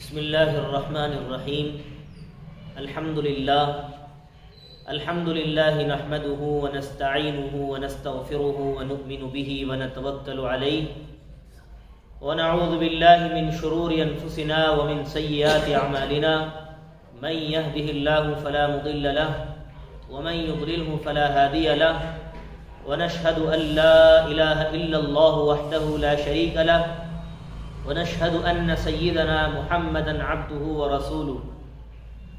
بسم الله الرحمن الرحيم. الحمد لله نحمده ونستعينه ونستغفره ونؤمن به ونتوكل عليه ونعوذ بالله من شرور أنفسنا ومن سيئات أعمالنا. من يهده الله فلا مضل له ومن يضلله فلا هادي له، ونشهد أن لا إله إلا الله وحده لا شريك له، ونشهد أن سيدنا محمدا عبده ورسوله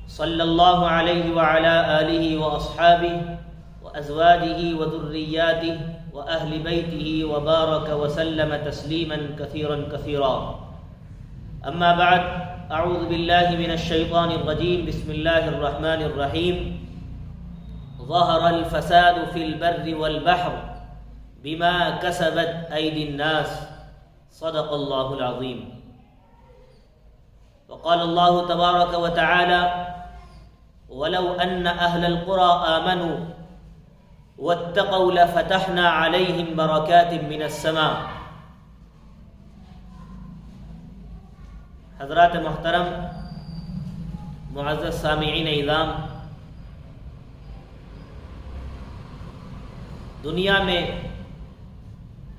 صلى الله عليه وعلى آله وأصحابه وأزواجه وذرياته وأهل بيته وبارك وسلم تسليما كثيرا كثيرا. أما بعد، أعوذ بالله من الشيطان الرجيم. بسم الله الرحمن الرحيم. ظهر الفساد في البر والبحر بما كسبت أيدي الناس، صدق الله العظيم. وقال الله تبارك وتعالى: ولو أن أهل القرى آمنوا واتقوا لفتحنا عليهم بركات من السماء. حضرات محترم، معزز سامعین اعظام، دنیا میں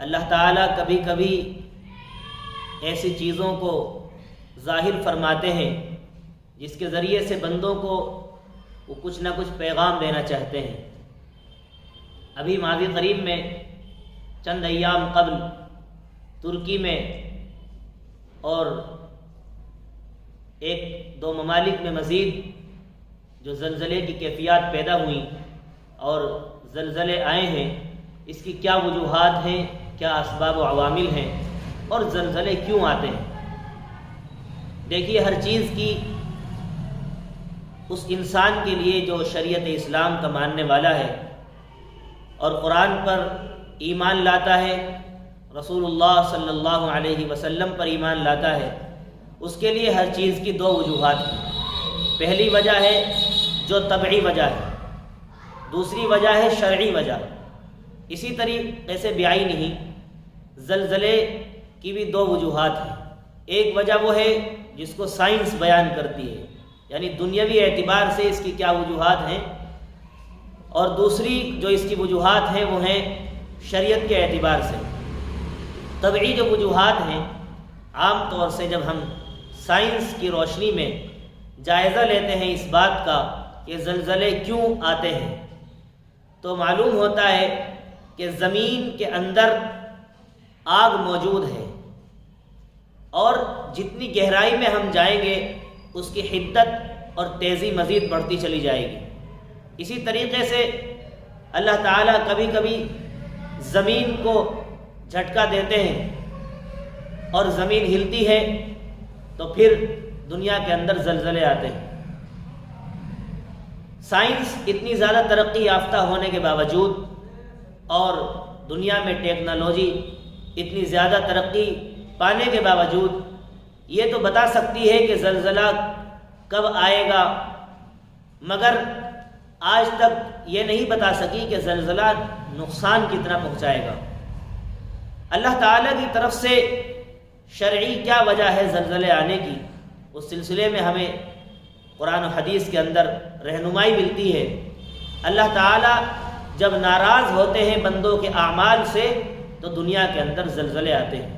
اللہ تعالیٰ کبھی کبھی ایسی چیزوں کو ظاہر فرماتے ہیں جس کے ذریعے سے بندوں کو وہ کچھ نہ کچھ پیغام دینا چاہتے ہیں. ابھی ماضی قریب میں چند ایام قبل ترکی میں اور ایک دو ممالک میں مزید جو زلزلے کی کیفیات پیدا ہوئیں اور زلزلے آئے ہیں، اس کی کیا وجوہات ہیں، کیا اسباب و عوامل ہیں، اور زلزلے کیوں آتے ہیں. دیکھیے، ہر چیز کی اس انسان کے لیے جو شریعت اسلام کا ماننے والا ہے اور قرآن پر ایمان لاتا ہے، رسول اللہ صلی اللہ علیہ وسلم پر ایمان لاتا ہے، اس کے لیے ہر چیز کی دو وجوہات ہیں. پہلی وجہ ہے جو طبعی وجہ ہے، دوسری وجہ ہے شرعی وجہ. اسی طریقے سے بیائی نہیں، زلزلے کی بھی دو وجوہات ہیں. ایک وجہ وہ ہے جس کو سائنس بیان کرتی ہے، یعنی دنیاوی اعتبار سے اس کی کیا وجوہات ہیں، اور دوسری جو اس کی وجوہات ہیں وہ ہیں شریعت کے اعتبار سے. طبعی جو وجوہات ہیں، عام طور سے جب ہم سائنس کی روشنی میں جائزہ لیتے ہیں اس بات کا کہ زلزلے کیوں آتے ہیں، تو معلوم ہوتا ہے کہ زمین کے اندر آگ موجود ہے، اور جتنی گہرائی میں ہم جائیں گے اس کی حدت اور تیزی مزید بڑھتی چلی جائے گی. اسی طریقے سے اللہ تعالیٰ کبھی کبھی زمین کو جھٹکا دیتے ہیں اور زمین ہلتی ہے تو پھر دنیا کے اندر زلزلے آتے ہیں. سائنس اتنی زیادہ ترقی یافتہ ہونے کے باوجود اور دنیا میں ٹیکنالوجی اتنی زیادہ ترقی پانے کے باوجود یہ تو بتا سکتی ہے کہ زلزلہ کب آئے گا، مگر آج تک یہ نہیں بتا سکی کہ زلزلہ نقصان کتنا پہنچائے گا. اللہ تعالیٰ کی طرف سے شرعی کیا وجہ ہے زلزلے آنے کی، اس سلسلے میں ہمیں قرآن و حدیث کے اندر رہنمائی ملتی ہے. اللہ تعالیٰ جب ناراض ہوتے ہیں بندوں کے اعمال سے تو دنیا کے اندر زلزلے آتے ہیں.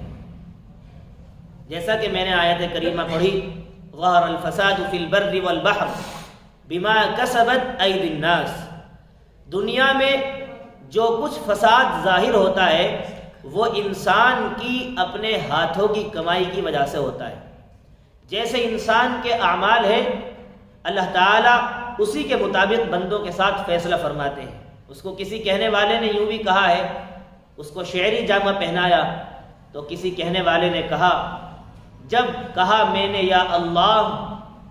جیسا کہ میں نے آیت کریمہ پڑھی: ظہر الفساد فی البر والبحر بما کسبت ایدی الناس. دنیا میں جو کچھ فساد ظاہر ہوتا ہے وہ انسان کی اپنے ہاتھوں کی کمائی کی وجہ سے ہوتا ہے. جیسے انسان کے اعمال ہیں، اللہ تعالیٰ اسی کے مطابق بندوں کے ساتھ فیصلہ فرماتے ہیں. اس کو کسی کہنے والے نے یوں بھی کہا ہے، اس کو شعری جامہ پہنایا تو کسی کہنے والے نے کہا، جب کہا میں نے یا اللہ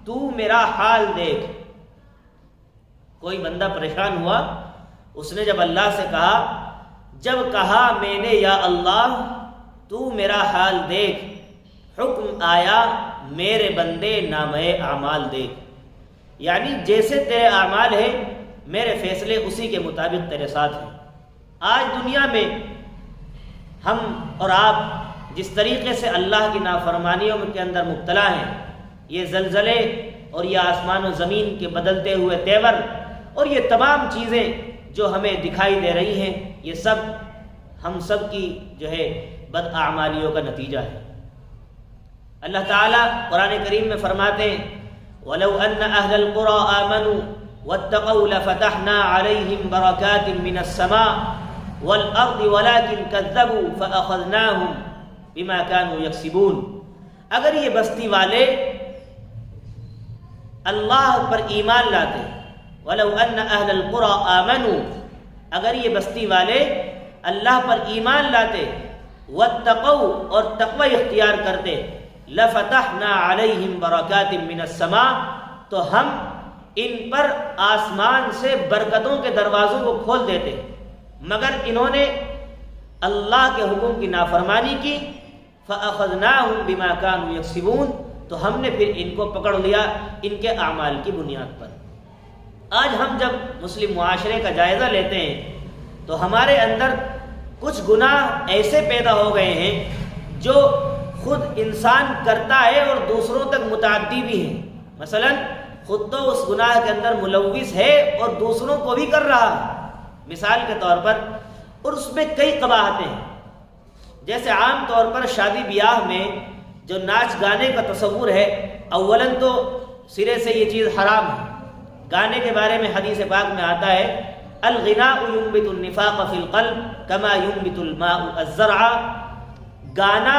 تو میرا حال دیکھ. کوئی بندہ پریشان ہوا، اس نے جب اللہ سے کہا، جب کہا میں نے یا اللہ تو میرا حال دیکھ، حکم آیا میرے بندے نامہ اعمال دیکھ. یعنی جیسے تیرے اعمال ہیں میرے فیصلے اسی کے مطابق تیرے ساتھ ہیں. آج دنیا میں ہم اور آپ جس طریقے سے اللہ کی نافرمانیوں کے اندر مبتلا ہیں، یہ زلزلے اور یہ آسمان و زمین کے بدلتے ہوئے تیور اور یہ تمام چیزیں جو ہمیں دکھائی دے رہی ہیں، یہ سب ہم سب کی جو ہے بداعمالیوں کا نتیجہ ہے۔ اللہ تعالیٰ قرآن کریم میں فرماتے ہیں وَلَوْ أَنَّ أَهْلَ الْقُرَىٰ آمَنُوا وَاتَّقَوْا لَفَتَحْنَا عَلَيْهِمْ بَرَكَاتٍ مِّنَ السَّمَاءِ وَالْأَرْضِ وَلَٰكِن كَذَّبُوا فَأَخَذْنَاهُمْ بِمَا كَانُوا يَكْسِبُونَ۔ اگر یہ بستی والے اللہ پر ایمان لاتے، وَلَوْ أَنَّ أَهْلَ الْقُرَىٰ آمَنُوا، اگر یہ بستی والے اللہ پر ایمان لاتے، وَاتَّقَوْا اور تقوی اختیار کرتے، لَفَتَحْنَا عَلَيْهِمْ بَرَكَاتٍ مِّنَ السَّمَاءِ، تو ہم ان پر آسمان سے برکتوں کے دروازوں کو کھول دیتے، مگر انہوں نے اللہ کے حکم کی نافرمانی کی، فَأَخَذْنَاهُمْ بِمَا كَانُوا يَكْسِبُونَ، تو ہم نے پھر ان کو پکڑ لیا ان کے اعمال کی بنیاد پر۔ آج ہم جب مسلم معاشرے کا جائزہ لیتے ہیں تو ہمارے اندر کچھ گناہ ایسے پیدا ہو گئے ہیں جو خود انسان کرتا ہے اور دوسروں تک متعدی بھی ہے۔ مثلا خود تو اس گناہ کے اندر ملوث ہے اور دوسروں کو بھی کر رہا ہے، مثال کے طور پر، اور اس میں کئی قباحتیں ہیں۔ جیسے عام طور پر شادی بیاہ میں جو ناچ گانے کا تصور ہے، اولاً تو سرے سے یہ چیز حرام ہے۔ گانے کے بارے میں حدیث پاک میں آتا ہے الغناء ينبت النفاق في القلب كما ينبت الماء الزرع، گانا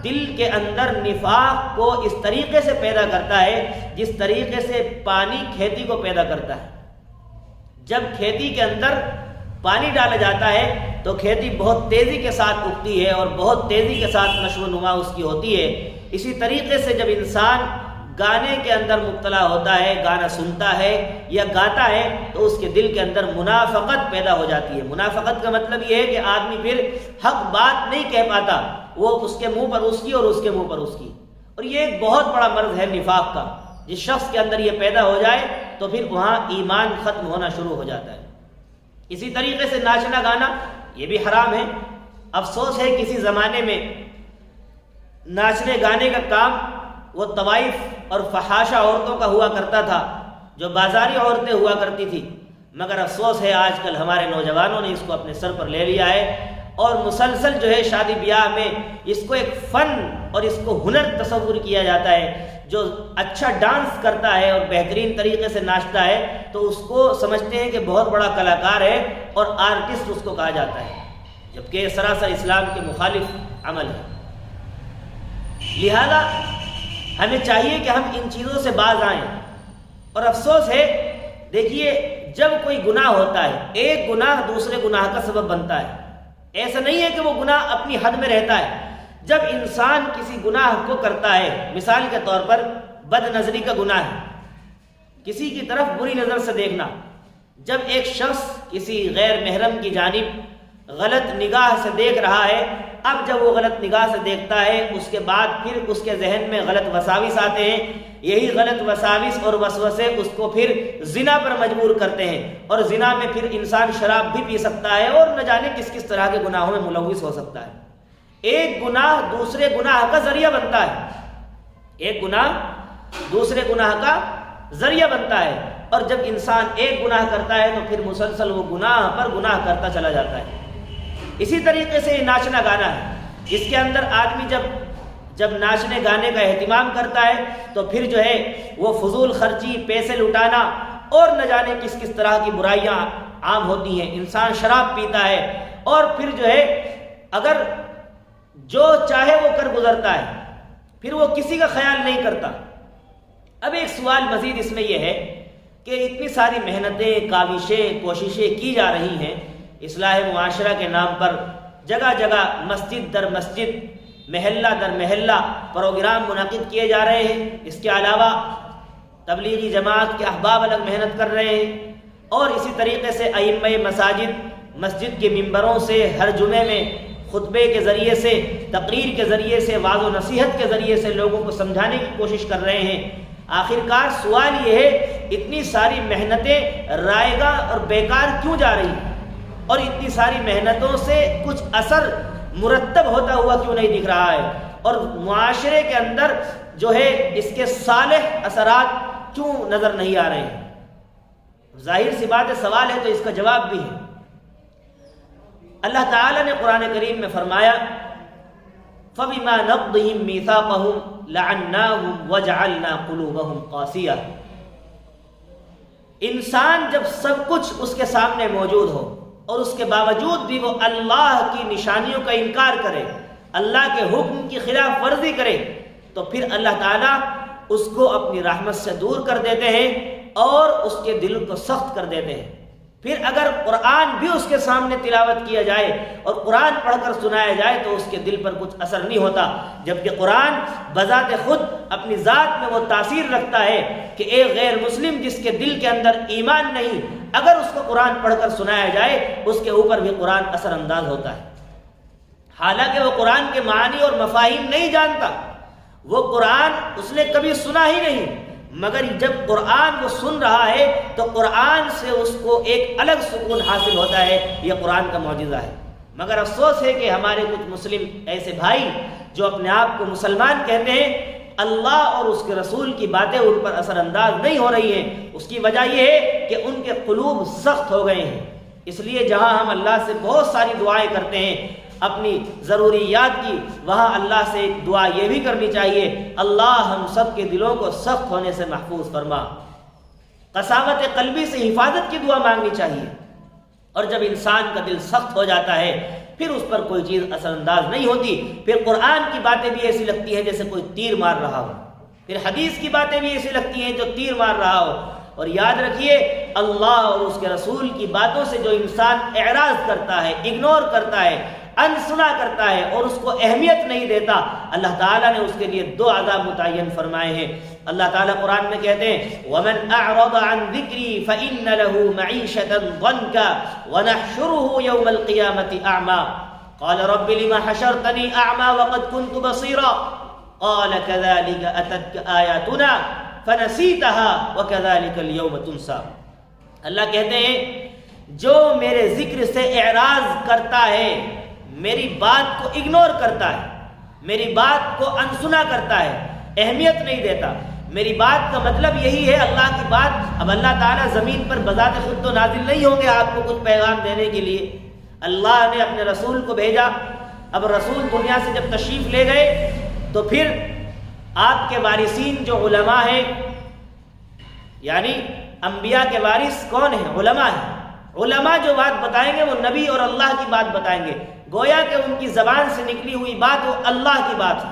دل کے اندر نفاق کو اس طریقے سے پیدا کرتا ہے جس طریقے سے پانی کھیتی کو پیدا کرتا ہے۔ جب کھیتی کے اندر پانی ڈالا جاتا ہے تو کھیتی بہت تیزی کے ساتھ اگتی ہے اور بہت تیزی کے ساتھ نشو و نما اس کی ہوتی ہے۔ اسی طریقے سے جب انسان گانے کے اندر مبتلا ہوتا ہے، گانا سنتا ہے یا گاتا ہے، تو اس کے دل کے اندر منافقت پیدا ہو جاتی ہے۔ منافقت کا مطلب یہ ہے کہ آدمی پھر حق بات نہیں کہہ پاتا، وہ اس کے منہ پر اس کی اور اس کے منہ پر اس کی، اور یہ ایک بہت بڑا مرض ہے نفاق کا۔ جس شخص کے اندر یہ پیدا ہو جائے تو پھر وہاں ایمان ختم ہونا شروع ہو جاتا ہے۔ اسی طریقے سے ناچنا گانا یہ بھی حرام ہے۔ افسوس ہے کسی زمانے میں ناچنے گانے کا کام وہ طوائف اور فحاشہ عورتوں کا ہوا کرتا تھا، جو بازاری عورتیں ہوا کرتی تھی، مگر افسوس ہے آج کل ہمارے نوجوانوں نے اس کو اپنے سر پر لے لیا ہے اور مسلسل جو ہے شادی بیاہ میں اس کو ایک فن اور اس کو ہنر تصور کیا جاتا ہے۔ جو اچھا ڈانس کرتا ہے اور بہترین طریقے سے ناچتا ہے تو اس کو سمجھتے ہیں کہ بہت بڑا کلاکار ہے اور آرٹسٹ اس کو کہا جاتا ہے، جبکہ یہ سراسر اسلام کے مخالف عمل ہے۔ لہذا ہمیں چاہیے کہ ہم ان چیزوں سے باز آئیں، اور افسوس ہے دیکھیے جب کوئی گناہ ہوتا ہے، ایک گناہ دوسرے گناہ کا سبب بنتا ہے۔ ایسا نہیں ہے کہ وہ گناہ اپنی حد میں رہتا ہے۔ جب انسان کسی گناہ کو کرتا ہے، مثال کے طور پر بد نظری کا گناہ ہے، کسی کی طرف بری نظر سے دیکھنا، جب ایک شخص کسی غیر محرم کی جانب غلط نگاہ سے دیکھ رہا ہے، اب جب وہ غلط نگاہ سے دیکھتا ہے اس کے بعد پھر اس کے ذہن میں غلط وساوس آتے ہیں، یہی غلط وساوس اور وسوسے اس کو پھر زنا پر مجبور کرتے ہیں، اور زنا میں پھر انسان شراب بھی پی سکتا ہے اور نہ جانے کس کس طرح کے گناہوں میں ملوث ہو سکتا ہے۔ ایک گناہ دوسرے گناہ کا ذریعہ بنتا ہے، ایک گناہ دوسرے گناہ کا ذریعہ بنتا ہے، اور جب انسان ایک گناہ کرتا ہے تو پھر مسلسل وہ گناہ پر گناہ کرتا چلا جاتا ہے۔ اسی طریقے سے یہ ناچنا گانا ہے، اس کے اندر آدمی جب ناچنے گانے کا اہتمام کرتا ہے تو پھر جو ہے وہ فضول خرچی، پیسے لٹانا اور نہ جانے کس کس طرح کی برائیاں عام ہوتی ہیں۔ انسان شراب پیتا ہے اور پھر جو ہے اگر جو چاہے وہ کر گزرتا ہے، پھر وہ کسی کا خیال نہیں کرتا۔ اب ایک سوال مزید اس میں یہ ہے کہ اتنی ساری محنتیں، کاوشیں، کوششیں کی جا رہی ہیں اصلاح معاشرہ کے نام پر، جگہ جگہ مسجد در مسجد، محلہ در محلہ پروگرام منعقد کیے جا رہے ہیں۔ اس کے علاوہ تبلیغی جماعت کے احباب الگ محنت کر رہے ہیں، اور اسی طریقے سے ائمہ مساجد مسجد کے ممبروں سے ہر جمعے میں خطبے کے ذریعے سے، تقریر کے ذریعے سے، واعظ و نصیحت کے ذریعے سے لوگوں کو سمجھانے کی کوشش کر رہے ہیں۔ آخرکار سوال یہ ہے اتنی ساری محنتیں رائے گاہ اور بیکار کیوں جا رہی ہیں، اور اتنی ساری محنتوں سے کچھ اثر مرتب ہوتا ہوا کیوں نہیں دکھ رہا ہے؟ اور معاشرے کے اندر جو ہے اس کے صالح اثرات کیوں نظر نہیں آ رہے ہیں؟ ظاہر سی بات ہے، سوال ہے تو اس کا جواب بھی ہے۔ اللہ تعالیٰ نے قرآن کریم میں فرمایا فَبِمَا نَقْضِهِمْ مِيثَاقَهُمْ لَعَنَّاهُمْ وَجَعَلْنَا قُلُوبَهُمْ قَاسِيَةً۔ انسان جب سب کچھ اس کے سامنے موجود ہو اور اس کے باوجود بھی وہ اللہ کی نشانیوں کا انکار کرے، اللہ کے حکم کی خلاف ورزی کرے، تو پھر اللہ تعالیٰ اس کو اپنی رحمت سے دور کر دیتے ہیں اور اس کے دل کو سخت کر دیتے ہیں۔ پھر اگر قرآن بھی اس کے سامنے تلاوت کیا جائے اور قرآن پڑھ کر سنایا جائے تو اس کے دل پر کچھ اثر نہیں ہوتا، جبکہ قرآن بذات خود اپنی ذات میں وہ تاثیر رکھتا ہے کہ ایک غیر مسلم جس کے دل کے اندر ایمان نہیں، اگر اس کو قرآن پڑھ کر سنایا جائے اس کے اوپر بھی قرآن اثر انداز ہوتا ہے، حالانکہ وہ قرآن کے معنی اور مفاہیم نہیں جانتا، وہ قرآن اس نے کبھی سنا ہی نہیں، مگر جب قرآن وہ سن رہا ہے تو قرآن سے اس کو ایک الگ سکون حاصل ہوتا ہے۔ یہ قرآن کا معجزہ ہے۔ مگر افسوس ہے کہ ہمارے کچھ مسلم ایسے بھائی جو اپنے آپ کو مسلمان کہتے ہیں، اللہ اور اس کے رسول کی باتیں ان پر اثر انداز نہیں ہو رہی ہیں۔ اس کی وجہ یہ ہے کہ ان کے قلوب سخت ہو گئے ہیں۔ اس لیے جہاں ہم اللہ سے بہت ساری دعائیں کرتے ہیں اپنی ضروریات کی، وہاں اللہ سے ایک دعا یہ بھی کرنی چاہیے، اللہ ہم سب کے دلوں کو سخت ہونے سے محفوظ فرما۔ قساوت قلبی سے حفاظت کی دعا مانگنی چاہیے، اور جب انسان کا دل سخت ہو جاتا ہے پھر اس پر کوئی چیز اثر انداز نہیں ہوتی، پھر قرآن کی باتیں بھی ایسی لگتی ہیں جیسے کوئی تیر مار رہا ہو، پھر حدیث کی باتیں بھی ایسی لگتی ہیں جو تیر مار رہا ہو۔ اور یاد رکھیے، اللہ اور اس کے رسول کی باتوں سے جو انسان اعراض کرتا ہے، اگنور کرتا ہے، انسنا کرتا ہے اور اس کو اہمیت نہیں دیتا، اللہ تعالیٰ نے اس کے لیے 2 عذاب متعین فرمائے ہیں۔ اللہ تعالیٰ قرآن میں کہتے ہیں وَمَنْ أَعْرَضَ عَنْ ذِكْرِي فَإِنَّ لَهُ مَعِيشَةً ضَنْكًا وَنَحْشُرُهُ يَوْمَ الْقِيَامَةِ أَعْمَى قَالَ رَبِّ لِمَ حَشَرْتَنِي أَعْمَى وَقَدْ كُنْتُ بَصِيرًا قَالَ كَذَلِكَ أَتَتْكَ آيَاتُنَا فَنَسِيتَهَا وَكَذَلِكَ الْيَوْمَ تُنسَى۔ اللہ کہتے ہیں جو میرے ذکر سے اعراض کرتا ہے، میری بات کو اگنور کرتا ہے، میری بات کو انسنا کرتا ہے، اہمیت نہیں دیتا، میری بات کا مطلب یہی ہے اللہ کی بات۔ اب اللہ تعالیٰ زمین پر بذات خود تو نازل نہیں ہوں گے آپ کو کچھ پیغام دینے کے لیے، اللہ نے اپنے رسول کو بھیجا۔ اب رسول دنیا سے جب تشریف لے گئے تو پھر آپ کے وارثین جو علماء ہیں، یعنی انبیاء کے وارث کون ہیں؟ علماء ہیں۔ علماء جو بات بتائیں گے وہ نبی اور اللہ کی بات بتائیں گے، گویا کہ ان کی زبان سے نکلی ہوئی بات وہ اللہ کی بات ہے۔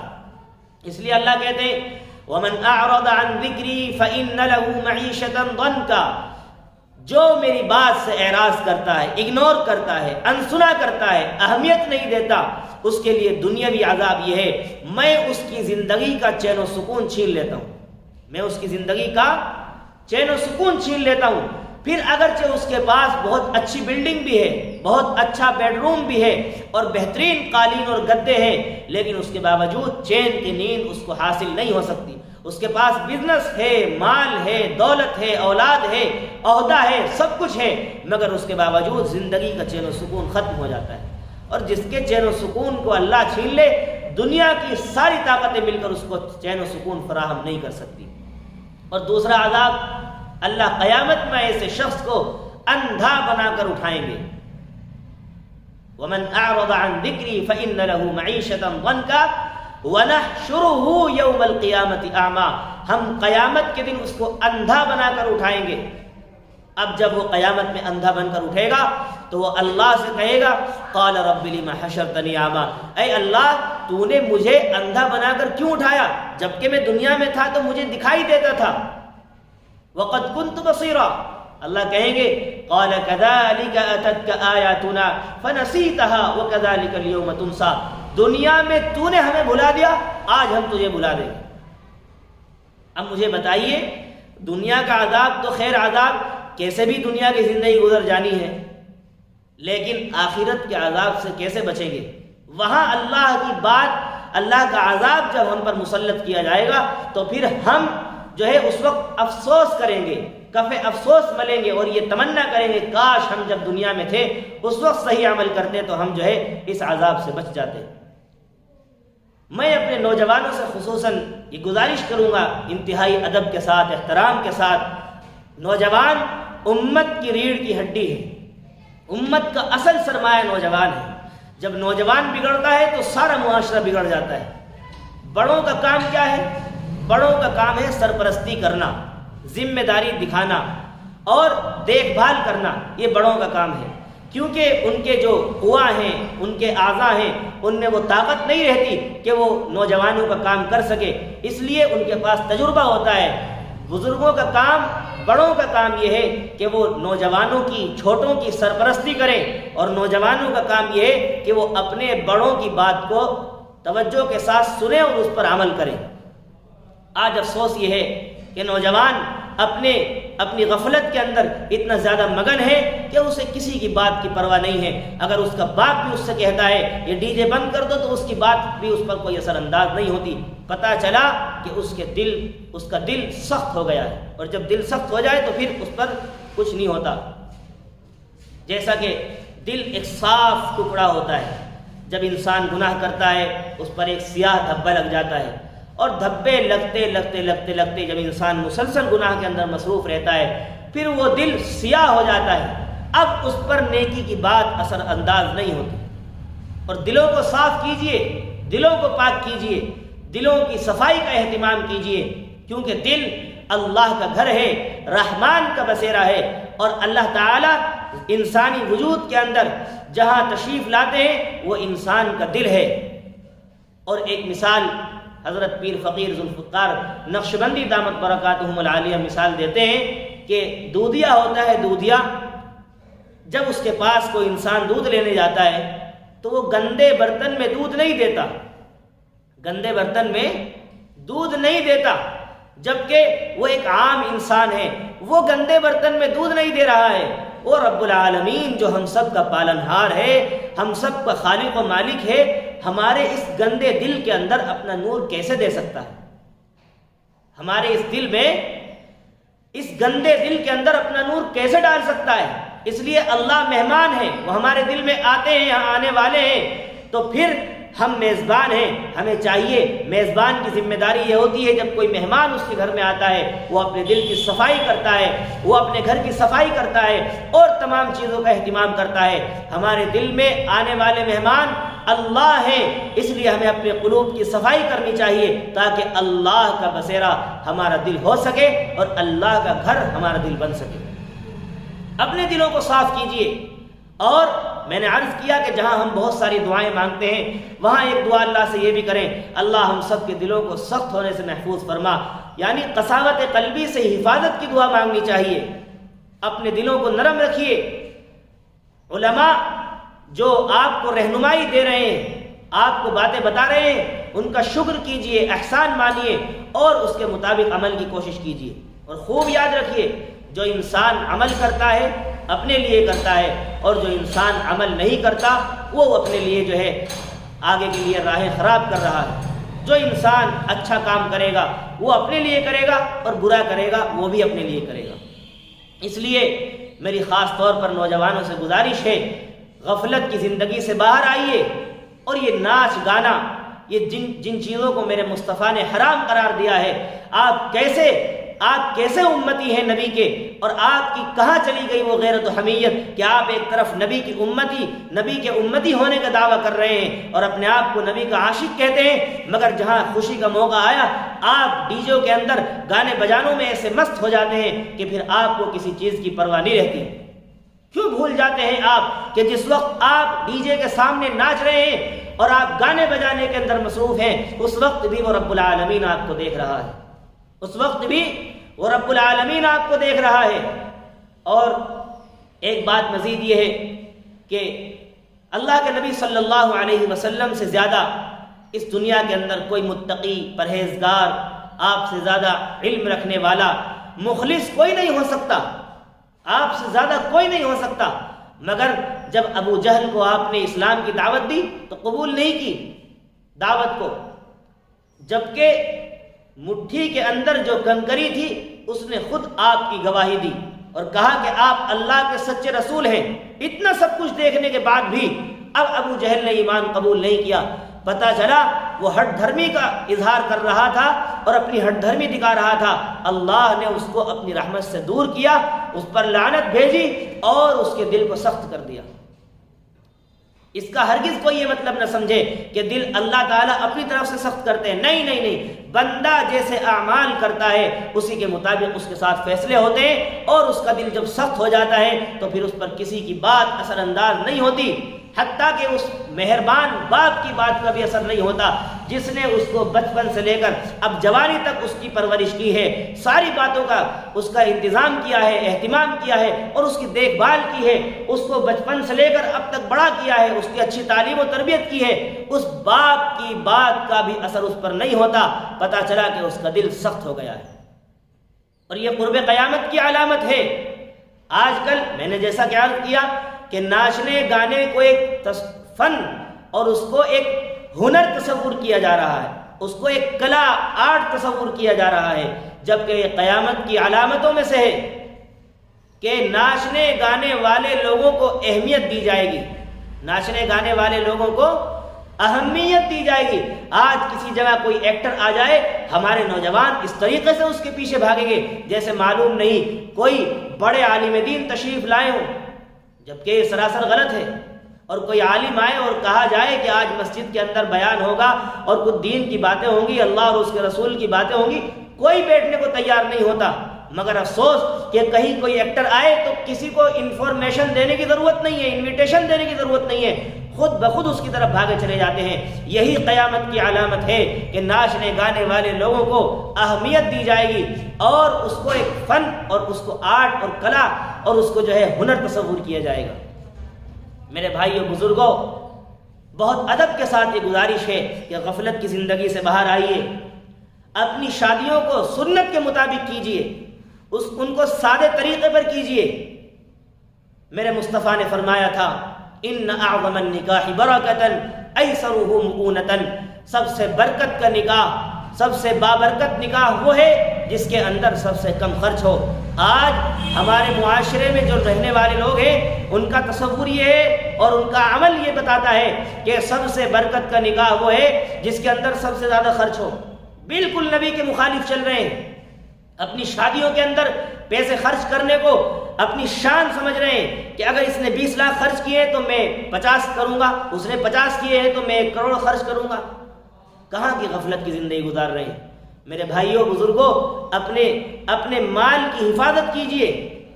اس لیے اللہ کہتے ہیں وَمَنْ أَعْرَضَ عَنْ ذِكْرِي فَإِنَّ لَهُ مَعِيشَةً ضَنْكًا، جو میری بات سے اعراض کرتا ہے، اگنور کرتا ہے، انسنا کرتا ہے، اہمیت نہیں دیتا، اس کے لیے دنیاوی عذاب یہ ہے میں اس کی زندگی کا چین و سکون چھین لیتا ہوں، میں اس کی زندگی کا چین و سکون چھین لیتا ہوں۔ پھر اگرچہ اس کے پاس بہت اچھی بلڈنگ بھی ہے، بہت اچھا بیڈ روم بھی ہے اور بہترین قالین اور گدے ہیں، لیکن اس کے باوجود چین کی نیند اس کو حاصل نہیں ہو سکتی۔ اس کے پاس بزنس ہے، مال ہے، دولت ہے، اولاد ہے، عہدہ ہے، سب کچھ ہے، مگر اس کے باوجود زندگی کا چین و سکون ختم ہو جاتا ہے۔ اور جس کے چین و سکون کو اللہ چھین لے، دنیا کی ساری طاقتیں مل کر اس کو چین و سکون فراہم نہیں کر سکتی۔ اور دوسرا عذاب، اللہ قیامت میں ایسے شخص کو اندھا بنا کر اٹھائیں گے۔ وَمَنْ أَعْرَضَ عَنْ ذِكْرِي فَإِنَّ لَهُ مَعِيشَةً ضَنْكًا وَنَحْشُرُهُ يَوْمَ الْقِيَامَةِ أَعْمَى، ہم قیامت کے دن اس کو اندھا بنا کر اٹھائیں گے۔ اب جب وہ قیامت میں اندھا بن کر اٹھے گا تو وہ اللہ سے کہے گا قَالَ رَبِّ لِمَ حَشَرْتَنِي أَعْمَى، اے اللہ تو نے مجھے اندھا بنا کر کیوں اٹھایا؟ جبکہ میں دنیا میں تھا تو مجھے دکھائی دیتا تھا۔ وَقَدْ كُنْتُ بَصِيرًا، اللہ کہیں گے قَالَ كَذَلِكَ أَتَتْكَ آيَاتُنَا فَنَسِيتَهَا وَكَذَلِكَ الْيَوْمَ تُنسَى، دنیا میں تو نے ہمیں بھلا دیا، آج ہم تجھے بھلا دیں گے۔ اب مجھے بتائیے، دنیا کا عذاب تو خیر عذاب، کیسے بھی دنیا کی زندگی گزر جانی ہے، لیکن آخرت کے عذاب سے کیسے بچیں گے؟ وہاں اللہ کی بات، اللہ کا عذاب جب ہم پر مسلط کیا جائے گا تو پھر ہم جو ہے اس وقت افسوس کریں گے، کف افسوس ملیں گے اور یہ تمنا کریں گے کاش ہم جب دنیا میں تھے اس وقت صحیح عمل کرتے تو ہم جو ہے اس عذاب سے بچ جاتے۔ میں اپنے نوجوانوں سے خصوصاً یہ گزارش کروں گا انتہائی ادب کے ساتھ، احترام کے ساتھ، نوجوان امت کی ریڑھ کی ہڈی ہے، امت کا اصل سرمایہ نوجوان ہے۔ جب نوجوان بگڑتا ہے تو سارا معاشرہ بگڑ جاتا ہے۔ بڑوں کا کام کیا ہے؟ بڑوں کا کام ہے سرپرستی کرنا، ذمہ داری دکھانا اور دیکھ بھال کرنا، یہ بڑوں کا کام ہے، کیونکہ ان کے جو قوا ہیں، ان کے اعضاء ہیں، ان میں وہ طاقت نہیں رہتی کہ وہ نوجوانوں کا کام کر سکے، اس لیے ان کے پاس تجربہ ہوتا ہے۔ بزرگوں کا کام، بڑوں کا کام یہ ہے کہ وہ نوجوانوں کی، چھوٹوں کی سرپرستی کریں، اور نوجوانوں کا کام یہ ہے کہ وہ اپنے بڑوں کی بات کو توجہ کے ساتھ سنیں اور اس پر عمل کریں۔ آج افسوس یہ ہے کہ نوجوان اپنی غفلت کے اندر اتنا زیادہ مگن ہے کہ اسے کسی کی بات کی پرواہ نہیں ہے۔ اگر اس کا باپ بھی اس سے کہتا ہے یہ ڈی جے بند کر دو تو اس کی بات بھی اس پر کوئی اثر انداز نہیں ہوتی۔ پتہ چلا کہ اس کا دل سخت ہو گیا ہے، اور جب دل سخت ہو جائے تو پھر اس پر کچھ نہیں ہوتا۔ جیسا کہ دل ایک صاف ٹکڑا ہوتا ہے، جب انسان گناہ کرتا ہے اس پر ایک سیاہ دھبا لگ جاتا ہے، اور دھبے لگتے جب انسان مسلسل گناہ کے اندر مصروف رہتا ہے پھر وہ دل سیاہ ہو جاتا ہے، اب اس پر نیکی کی بات اثر انداز نہیں ہوتی۔ اور دلوں کو صاف کیجئے، دلوں کو پاک کیجئے، دلوں کی صفائی کا اہتمام کیجئے، کیونکہ دل اللہ کا گھر ہے، رحمان کا بسیرا ہے، اور اللہ تعالیٰ انسانی وجود کے اندر جہاں تشریف لاتے ہیں وہ انسان کا دل ہے۔ اور ایک مثال حضرت پیر فقیر ذوالفقار نقشبندی دامت برکاتہم العالیہ مثال دیتے ہیں کہ دودھیا ہوتا ہے، دودھیا جب اس کے پاس کوئی انسان دودھ لینے جاتا ہے تو وہ گندے برتن میں دودھ نہیں دیتا، گندے برتن میں دودھ نہیں دیتا، جبکہ وہ ایک عام انسان ہے، وہ گندے برتن میں دودھ نہیں دے رہا ہے، وہ رب العالمین جو ہم سب کا پالنہار ہے، ہم سب کا خالق و مالک ہے، ہمارے اس گندے دل کے اندر اپنا نور کیسے دے سکتا ہے؟ ہمارے اس دل میں، اس گندے دل کے اندر اپنا نور کیسے ڈال سکتا ہے؟ اس لیے اللہ مہمان ہے، وہ ہمارے دل میں آتے ہیں، یہاں آنے والے ہیں، تو پھر ہم میزبان ہیں، ہمیں چاہیے، میزبان کی ذمہ داری یہ ہوتی ہے جب کوئی مہمان اس کے گھر میں آتا ہے وہ اپنے دل کی صفائی کرتا ہے، وہ اپنے گھر کی صفائی کرتا ہے اور تمام چیزوں کا اہتمام کرتا ہے۔ ہمارے دل میں آنے والے مہمان اللہ ہیں، اس لیے ہمیں اپنے قلوب کی صفائی کرنی چاہیے تاکہ اللہ کا بسیرا ہمارا دل ہو سکے اور اللہ کا گھر ہمارا دل بن سکے۔ اپنے دلوں کو صاف کیجئے، اور میں نے عرض کیا کہ جہاں ہم بہت ساری دعائیں مانگتے ہیں وہاں ایک دعا اللہ سے یہ بھی کریں، اللہ ہم سب کے دلوں کو سخت ہونے سے محفوظ فرما، یعنی قساوت قلبی سے حفاظت کی دعا مانگنی چاہیے۔ اپنے دلوں کو نرم رکھیے۔ علماء جو آپ کو رہنمائی دے رہے ہیں، آپ کو باتیں بتا رہے ہیں، ان کا شکر کیجئے، احسان مانیے اور اس کے مطابق عمل کی کوشش کیجئے۔ اور خوب یاد رکھیے، جو انسان عمل کرتا ہے اپنے لیے کرتا ہے، اور جو انسان عمل نہیں کرتا وہ اپنے لیے جو ہے آگے کے لیے راہیں خراب کر رہا ہے۔ جو انسان اچھا کام کرے گا وہ اپنے لیے کرے گا، اور برا کرے گا وہ بھی اپنے لیے کرے گا۔ اس لیے میری خاص طور پر نوجوانوں سے گزارش ہے، غفلت کی زندگی سے باہر آئیے، اور یہ ناچ گانا، یہ جن چیزوں کو میرے مصطفیٰ نے حرام قرار دیا ہے، آپ کیسے امتی ہیں نبی کے، اور آپ کی کہاں چلی گئی وہ غیرت و حمیت کہ آپ ایک طرف نبی کے امتی ہونے کا دعویٰ کر رہے ہیں اور اپنے آپ کو نبی کا عاشق کہتے ہیں، مگر جہاں خوشی کا موقع آیا آپ ڈی جے کے اندر گانے بجانوں میں ایسے مست ہو جاتے ہیں کہ پھر آپ کو کسی چیز کی پرواہ نہیں رہتی۔ کیوں بھول جاتے ہیں آپ کہ جس وقت آپ ڈی جے کے سامنے ناچ رہے ہیں اور آپ گانے بجانے کے اندر مصروف ہیں، اس وقت بھی وہ رب العالمین آپ کو دیکھ رہا ہے، اس وقت بھی وہ رب العالمین آپ کو دیکھ رہا ہے۔ اور ایک بات مزید یہ ہے کہ اللہ کے نبی صلی اللہ علیہ وسلم سے زیادہ اس دنیا کے اندر کوئی متقی، پرہیزگار، آپ سے زیادہ علم رکھنے والا، مخلص کوئی نہیں ہو سکتا، آپ سے زیادہ کوئی نہیں ہو سکتا۔ مگر جب ابو جہل کو آپ نے اسلام کی دعوت دی تو قبول نہیں کی دعوت کو، جبکہ مٹھی کے اندر جو کنکری تھی اس نے خود آپ کی گواہی دی اور کہا کہ آپ اللہ کے سچے رسول ہیں۔ اتنا سب کچھ دیکھنے کے بعد بھی اب ابو جہل نے ایمان قبول نہیں کیا۔ پتہ چلا وہ ہٹ دھرمی کا اظہار کر رہا تھا اور اپنی ہٹ دھرمی دکھا رہا تھا، اللہ نے اس کو اپنی رحمت سے دور کیا، اس پر لعنت بھیجی اور اس کے دل کو سخت کر دیا۔ اس کا ہرگز کوئی یہ مطلب نہ سمجھے کہ دل اللہ تعالیٰ اپنی طرف سے سخت کرتے ہیں، نہیں نہیں نہیں، بندہ جیسے اعمال کرتا ہے اسی کے مطابق اس کے ساتھ فیصلے ہوتے ہیں، اور اس کا دل جب سخت ہو جاتا ہے تو پھر اس پر کسی کی بات اثر انداز نہیں ہوتی، حتیٰ کہ اس مہربان باپ کی بات کا بھی اثر نہیں ہوتا جس نے اس کو بچپن سے لے کر اب جوانی تک اس کی پرورش کی ہے، ساری باتوں کا اس کا انتظام کیا ہے، اہتمام کیا ہے اور اس کی دیکھ بھال کی ہے، اس کو بچپن سے لے کر اب تک بڑا کیا ہے، اس کی اچھی تعلیم و تربیت کی ہے، اس باپ کی بات کا بھی اثر اس پر نہیں ہوتا، پتہ چلا کہ اس کا دل سخت ہو گیا ہے، اور یہ قرب قیامت کی علامت ہے۔ آج کل میں نے جیسا کہ عرض کیا کہ ناچنے گانے کو ایک فن اور اس کو ایک ہنر تصور کیا جا رہا ہے، اس کو ایک کلا آرٹ تصور کیا جا رہا ہے، جبکہ یہ قیامت کی علامتوں میں سے ہے کہ ناچنے گانے والے لوگوں کو اہمیت دی جائے گی، ناچنے گانے والے لوگوں کو اہمیت دی جائے گی۔ آج کسی جگہ کوئی ایکٹر آ جائے، ہمارے نوجوان اس طریقے سے اس کے پیچھے بھاگیں گے جیسے معلوم نہیں کوئی بڑے عالم دین تشریف لائے ہوں، جبکہ یہ سراسر غلط ہے۔ اور کوئی عالم آئے اور کہا جائے کہ آج مسجد کے اندر بیان ہوگا اور کچھ دین کی باتیں ہوں گی، اللہ اور اس کے رسول کی باتیں ہوں گی، کوئی بیٹھنے کو تیار نہیں ہوتا۔ مگر افسوس کہ کہیں کوئی ایکٹر آئے تو کسی کو انفارمیشن دینے کی ضرورت نہیں ہے، انویٹیشن دینے کی ضرورت نہیں ہے، خود بخود اس کی طرف بھاگے چلے جاتے ہیں۔ یہی قیامت کی علامت ہے کہ ناچنے گانے والے لوگوں کو اہمیت دی جائے گی اور اس کو ایک فن اور اس کو آرٹ اور کلا اور اس کو جو ہے ہنر تصور کیا جائے گا۔ میرے بھائیوں بزرگوں، بہت ادب کے ساتھ یہ گزارش ہے کہ غفلت کی زندگی سے باہر آئیے، اپنی شادیوں کو سنت کے مطابق کیجیے، ان کو سادے طریقے پر کیجیے۔ میرے مصطفیٰ نے فرمایا تھا ان اعظم النکاح برکۃ ایسرہ مؤونۃ، سب سے برکت کا نکاح، سب سے بابرکت نکاح وہ ہے جس کے اندر سب سے کم خرچ ہو۔ آج ہمارے معاشرے میں جو رہنے والے لوگ ہیں ان کا تصور یہ ہے اور ان کا عمل یہ بتاتا ہے کہ سب سے برکت کا نکاح وہ ہے جس کے اندر سب سے زیادہ خرچ ہو، بالکل نبی کے مخالف چل رہے ہیں، اپنی شادیوں کے اندر پیسے خرچ کرنے کو اپنی شان سمجھ رہے ہیں کہ اگر اس نے 20 لاکھ خرچ کیے تو میں 50 کروں گا، اس نے 50 کیے ہیں تو میں 1 کروڑ خرچ کروں گا۔ کہاں کی غفلت کی زندگی گزار رہے ہیں۔ میرے بھائیوں بزرگوں، اپنے مال کی حفاظت کیجئے۔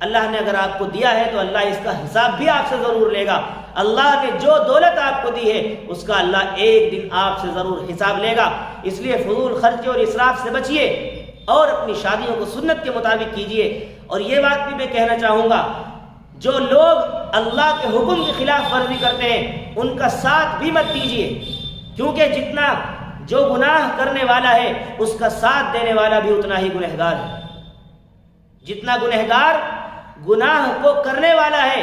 اللہ نے اگر آپ کو دیا ہے تو اللہ اس کا حساب بھی آپ سے ضرور لے گا۔ اللہ نے جو دولت آپ کو دی ہے اس کا اللہ ایک دن آپ سے ضرور حساب لے گا۔ اس لیے فضول خرچ اور اسراف سے بچیے اور اپنی شادیوں کو سنت کے مطابق کیجئے۔ اور یہ بات بھی میں کہنا چاہوں گا، جو لوگ اللہ کے حکم کی خلاف ورزی کرتے ہیں ان کا ساتھ بھی مت دیجیے، کیونکہ جتنا جو گناہ کرنے والا ہے اس کا ساتھ دینے والا بھی اتنا ہی گنہگار ہے۔ جتنا گنہگار گناہ کو کرنے والا ہے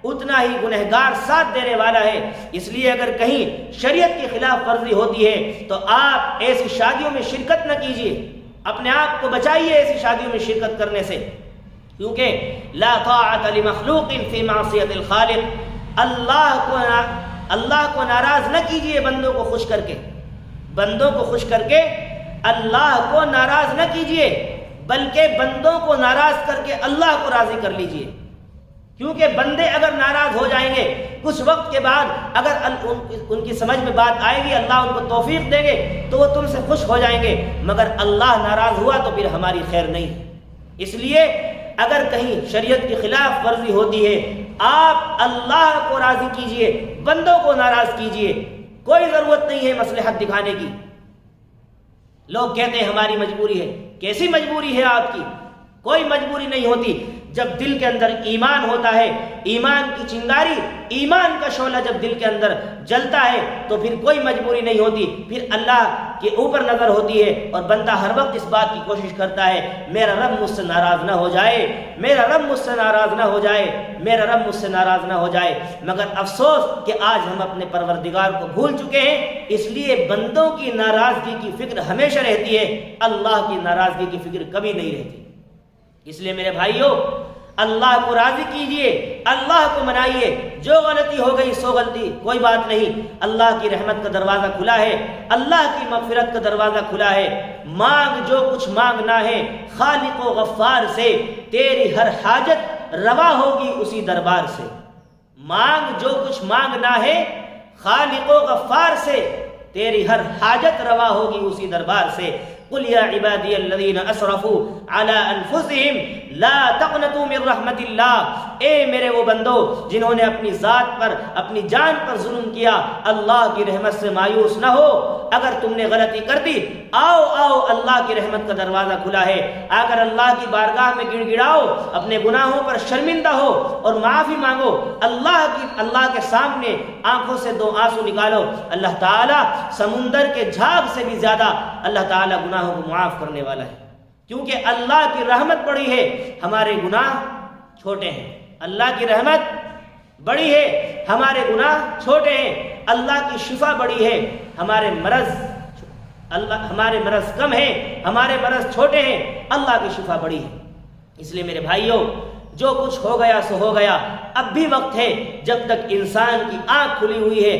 اتنا ہی گنہگار ساتھ دینے والا ہے۔ اس لیے اگر کہیں شریعت کی خلاف ورزی ہوتی ہے تو آپ ایسی شادیوں میں شرکت نہ کیجیے، اپنے آپ کو بچائیے ایسی شادیوں میں شرکت کرنے سے، کیونکہ لا طاعت لمخلوق فی معصیت الخالق، اللہ کو ناراض نہ کیجیے بندوں کو خوش کر کے، بندوں کو خوش کر کے اللہ کو ناراض نہ کیجیے، بلکہ بندوں کو ناراض کر کے اللہ کو راضی کر لیجیے، کیونکہ بندے اگر ناراض ہو جائیں گے کچھ وقت کے بعد اگر ان کی سمجھ میں بات آئے گی، اللہ ان کو توفیق دیں گے تو وہ تم سے خوش ہو جائیں گے، مگر اللہ ناراض ہوا تو پھر ہماری خیر نہیں۔ اس لیے اگر کہیں شریعت کی خلاف ورزی ہوتی ہے آپ اللہ کو راضی کیجئے، بندوں کو ناراض کیجئے، کوئی ضرورت نہیں ہے مصلحت دکھانے کی۔ لوگ کہتے ہیں ہماری مجبوری ہے، کیسی مجبوری ہے آپ کی؟ کوئی مجبوری نہیں ہوتی۔ جب دل کے اندر ایمان ہوتا ہے، ایمان کی چنگاری، ایمان کا شعلہ جب دل کے اندر جلتا ہے تو پھر کوئی مجبوری نہیں ہوتی، پھر اللہ کے اوپر نظر ہوتی ہے اور بندہ ہر وقت اس بات کی کوشش کرتا ہے میرا رب مجھ سے ناراض نہ ہو جائے، میرا رب مجھ سے ناراض نہ ہو جائے، میرا رب مجھ سے ناراض نہ ہو جائے۔ مگر افسوس کہ آج ہم اپنے پروردگار کو بھول چکے ہیں، اس لیے بندوں کی ناراضگی کی فکر ہمیشہ رہتی ہے، اللہ کی ناراضگی کی فکر کبھی نہیں رہتی۔ اس لیے میرے بھائیوں، اللہ کو راضی کیجئے، اللہ کو منائیے، جو غلطی ہو گئی سو غلطی، کوئی بات نہیں، اللہ کی رحمت کا دروازہ کھلا ہے، اللہ کی مغفرت کا دروازہ کھلا ہے۔ مانگ جو کچھ مانگنا ہے خالق و غفار سے، تیری ہر حاجت روا ہوگی اسی دربار سے۔ مانگ جو کچھ مانگنا ہے خالق و غفار سے، تیری ہر حاجت روا ہوگی اسی دربار سے۔ قل یا عبادی الذین اسرفوا علی انفسہم لا تقنطوا من رحمت اللہ، اے میرے وہ بندو جنہوں نے اپنی ذات پر، اپنی جان پر ظلم کیا، اللہ کی رحمت سے مایوس نہ ہو۔ اگر تم نے غلطی کر دی، آؤ اللہ کی رحمت کا دروازہ کھلا ہے، آ کر اللہ کی بارگاہ میں گڑ گڑاؤ، اپنے گناہوں پر شرمندہ ہو اور معافی مانگو، اللہ کے سامنے آنکھوں سے دو آنسو نکالو۔ اللہ تعالیٰ سمندر کے جھاگ سے بھی زیادہ اللہ تعالیٰ گناہوں کو معاف کرنے والا ہے، کیونکہ اللہ کی رحمت بڑی ہے، ہمارے گناہ چھوٹے ہیں۔ اللہ کی رحمت بڑی ہے، ہمارے گناہ چھوٹے ہیں۔ اللہ کی شفا بڑی ہے، ہمارے مرض کم ہیں، ہمارے مرض چھوٹے ہیں، اللہ کی شفا بڑی ہے۔ اس لیے میرے بھائیوں، جو کچھ ہو گیا سو ہو گیا، اب بھی وقت ہے، جب تک انسان کی آنکھ کھلی ہوئی ہے،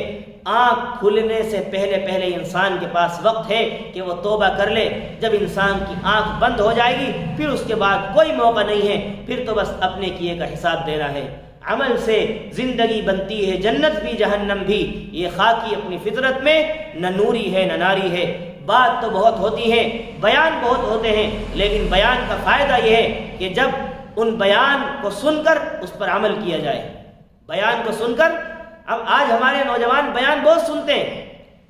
آنکھ کھلنے سے پہلے انسان کے پاس وقت ہے کہ وہ توبہ کر لے۔ جب انسان کی آنکھ بند ہو جائے گی پھر اس کے بعد کوئی موقع نہیں ہے، پھر تو بس اپنے کیے کا حساب دینا ہے۔ عمل سے زندگی بنتی ہے، جنت بھی جہنم بھی، یہ خاکی اپنی فطرت میں نہ نوری ہے نہ ناری ہے۔ بات تو بہت ہوتی ہے، بیان بہت ہوتے ہیں، لیکن بیان کا فائدہ یہ ہے کہ جب ان بیان کو سن کر اس پر عمل کیا جائے۔ بیان کو سن کر، اب آج ہمارے نوجوان بیان بہت سنتے ہیں،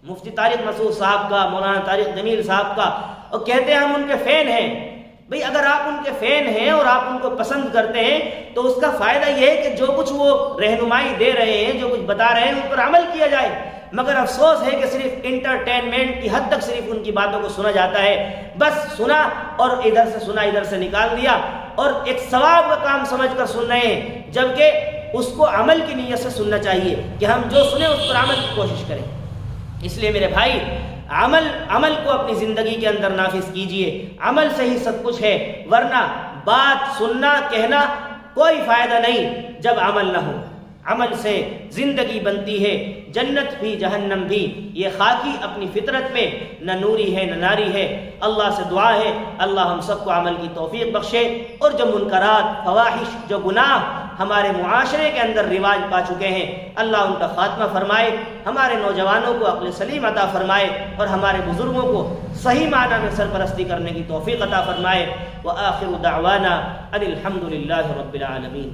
مفتی طارق مسعود صاحب کا، مولانا طارق جمیل صاحب کا، اور کہتے ہیں ہم ان کے فین ہیں۔ بھئی اگر آپ ان کے فین ہیں اور آپ ان کو پسند کرتے ہیں تو اس کا فائدہ یہ ہے کہ جو کچھ وہ رہنمائی دے رہے ہیں، جو کچھ بتا رہے ہیں، ان پر عمل کیا جائے۔ مگر افسوس ہے کہ صرف انٹرٹینمنٹ کی حد تک صرف ان کی باتوں کو سنا جاتا ہے، بس سنا اور ادھر سے سنا ادھر سے نکال دیا، اور ایک ثواب کا کام سمجھ کر سن رہے ہیں، جبکہ اس کو عمل کی نیت سے سننا چاہیے کہ ہم جو سنیں اس پر عمل کی کوشش کریں۔ اس لیے میرے بھائی، عمل کو اپنی زندگی کے اندر نافذ کیجئے، عمل سے ہی سب کچھ ہے، ورنہ بات سننا کہنا کوئی فائدہ نہیں جب عمل نہ ہو۔ عمل سے زندگی بنتی ہے، جنت بھی جہنم بھی، یہ خاکی اپنی فطرت میں نہ نوری ہے نہ ناری ہے۔ اللہ سے دعا ہے اللہ ہم سب کو عمل کی توفیق بخشے، اور جو منکرات، فواحش، جو گناہ ہمارے معاشرے کے اندر رواج پا چکے ہیں، اللہ ان کا خاتمہ فرمائے، ہمارے نوجوانوں کو عقل سلیم عطا فرمائے، اور ہمارے بزرگوں کو صحیح معنی میں سرپرستی کرنے کی توفیق عطا فرمائے۔ وآخر دعوانا ان الحمد للہ رب العالمین۔